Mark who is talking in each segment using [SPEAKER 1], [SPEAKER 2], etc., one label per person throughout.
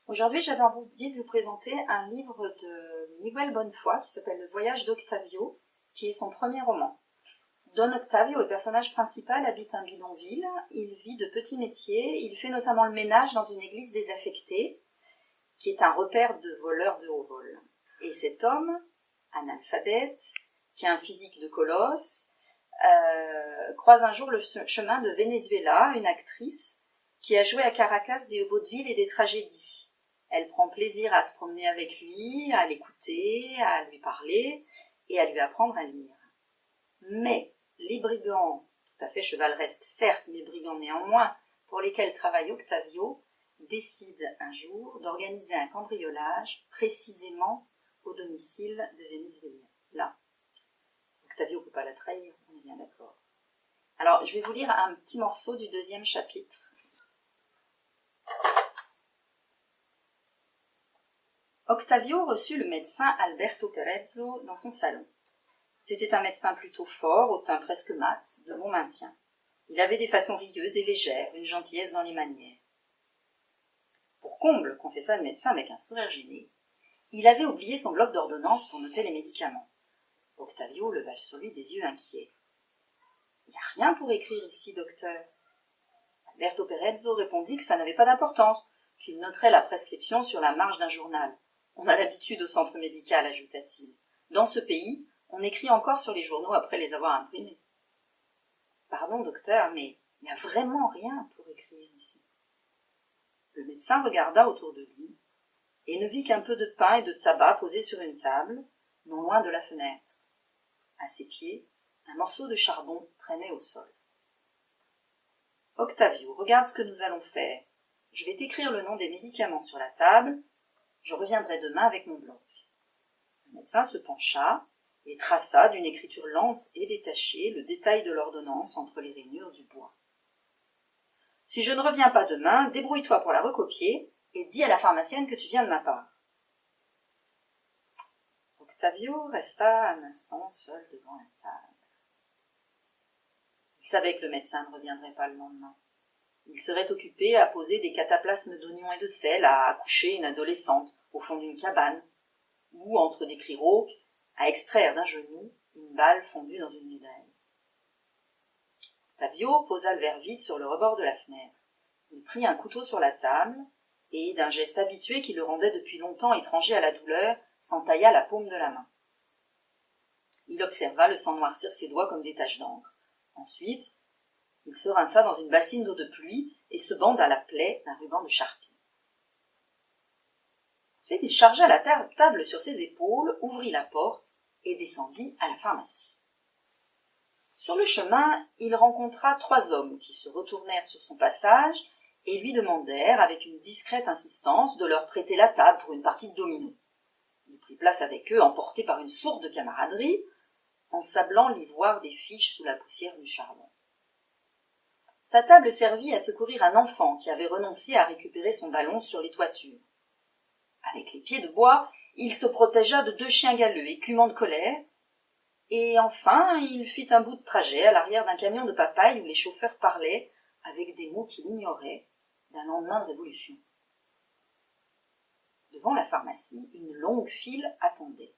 [SPEAKER 1] Aujourd'hui, j'avais envie de vous présenter un livre de Miguel Bonnefoy qui s'appelle Le voyage d'Octavio, qui est son premier roman. Don Octavio, le personnage principal, habite un bidonville, il vit de petits métiers, il fait notamment le ménage dans une église désaffectée, qui est un repère de voleurs de haut vol. Et cet homme, analphabète, qui a un physique de colosse, croise un jour le chemin de Venezuela, une actrice qui a joué à Caracas des vaudevilles et des tragédies. Elle prend plaisir à se promener avec lui, à l'écouter, à lui parler et à lui apprendre à lire. Mais les brigands, tout à fait chevaleresques certes, mais brigands néanmoins, pour lesquels travaille Octavio, décident un jour d'organiser un cambriolage précisément au domicile de Venezuela. Là, Octavio ne peut pas la trahir, on est bien d'accord. Alors, je vais vous lire un petit morceau du 2e chapitre. Octavio reçut le médecin Alberto Perezzo dans son salon. C'était un médecin plutôt fort, au teint presque mat, de bon maintien. Il avait des façons rieuses et légères, une gentillesse dans les manières. Pour comble, confessa le médecin avec un sourire gêné, il avait oublié son bloc d'ordonnance pour noter les médicaments. Octavio leva sur lui des yeux inquiets. « Il n'y a rien pour écrire ici, docteur. » Alberto Perezzo répondit que ça n'avait pas d'importance, qu'il noterait la prescription sur la marge d'un journal. On a l'habitude au centre médical, ajouta-t-il. Dans ce pays, on écrit encore sur les journaux après les avoir imprimés. Pardon, docteur, mais il n'y a vraiment rien pour écrire ici. Le médecin regarda autour de lui et ne vit qu'un peu de pain et de tabac posés sur une table, non loin de la fenêtre. À ses pieds, un morceau de charbon traînait au sol. Octavio, regarde ce que nous allons faire. Je vais t'écrire le nom des médicaments sur la table. Je reviendrai demain avec mon bloc. Le médecin se pencha et traça d'une écriture lente et détachée le détail de l'ordonnance entre les rainures du bois. « Si je ne reviens pas demain, débrouille-toi pour la recopier et dis à la pharmacienne que tu viens de ma part. » Octavio resta un instant seul devant la table. Il savait que le médecin ne reviendrait pas le lendemain. Il serait occupé à poser des cataplasmes d'oignons et de sel, à accoucher une adolescente au fond d'une cabane, ou, entre des cris rauques, à extraire d'un genou une balle fondue dans une médaille. Octavio posa le verre vide sur le rebord de la fenêtre. Il prit un couteau sur la table et, d'un geste habitué qui le rendait depuis longtemps étranger à la douleur, s'entailla la paume de la main. Il observa le sang noircir ses doigts comme des taches d'encre. Ensuite, il se rinça dans une bassine d'eau de pluie et se banda la plaie d'un ruban de charpie. Ensuite, il chargea la table sur ses épaules, ouvrit la porte et descendit à la pharmacie. Sur le chemin, il rencontra 3 hommes qui se retournèrent sur son passage et lui demandèrent, avec une discrète insistance, de leur prêter la table pour une partie de domino. Il prit place avec eux, emporté par une sourde camaraderie, en sablant l'ivoire des fiches sous la poussière du charbon. Sa table servit à secourir un enfant qui avait renoncé à récupérer son ballon sur les toitures. Avec les pieds de bois, il se protégea de 2 chiens galeux, écumants de colère, et enfin il fit un bout de trajet à l'arrière d'un camion de papaye où les chauffeurs parlaient, avec des mots qu'il ignorait, d'un lendemain de révolution. Devant la pharmacie, une longue file attendait.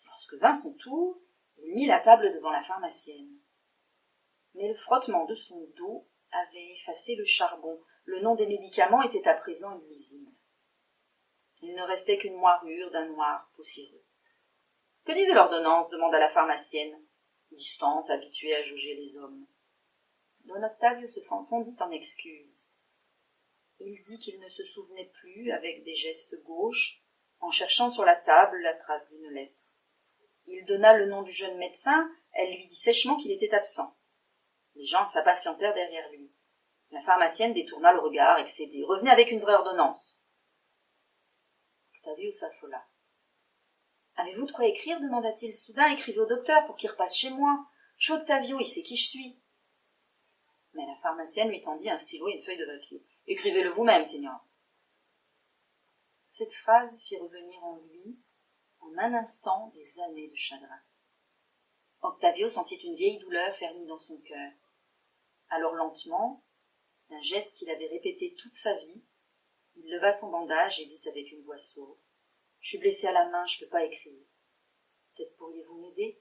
[SPEAKER 1] Lorsque vint son tour, il mit la table devant la pharmacienne. Mais le frottement de son dos avait effacé le charbon. Le nom des médicaments était à présent illisible. Il ne restait qu'une moirure d'un noir poussiéreux. « Que disait l'ordonnance » demanda la pharmacienne, distante, habituée à juger les hommes. Don Octavio se fondit en excuses. Il dit qu'il ne se souvenait plus, avec des gestes gauches, en cherchant sur la table la trace d'une lettre. Il donna le nom du jeune médecin, elle lui dit sèchement qu'il était absent. Les gens s'impatientèrent derrière lui. La pharmacienne détourna le regard, excédée. « Revenez avec une vraie ordonnance. » Octavio s'affola. « Avez-vous de quoi écrire » demanda-t-il soudain. « Écrivez au docteur pour qu'il repasse chez moi. Je suis Octavio, il sait qui je suis. » Mais la pharmacienne lui tendit un stylo et une feuille de papier. « Écrivez-le vous-même, Seigneur. » Cette phrase fit revenir en lui, en un instant, des années de chagrin. Octavio sentit une vieille douleur fernie dans son cœur. Alors lentement, d'un geste qu'il avait répété toute sa vie, il leva leva son bandage et dit avec une voix sourde « Je suis blessée à la main, je ne peux pas écrire. Peut-être pourriez-vous m'aider ?»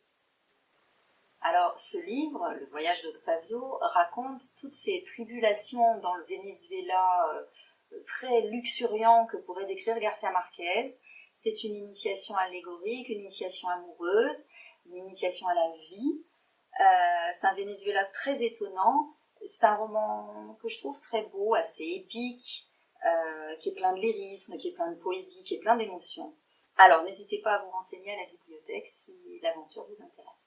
[SPEAKER 1] Alors, ce livre, Le voyage d'Octavio, raconte toutes ces tribulations dans le Venezuela très luxuriant que pourrait décrire Garcia Marquez. C'est une initiation allégorique, une initiation amoureuse, une initiation à la vie. C'est un Venezuela très étonnant. C'est un roman que je trouve très beau, assez épique, qui est plein de lyrisme, qui est plein de poésie, qui est plein d'émotions. Alors, n'hésitez pas à vous renseigner à la bibliothèque si l'aventure vous intéresse.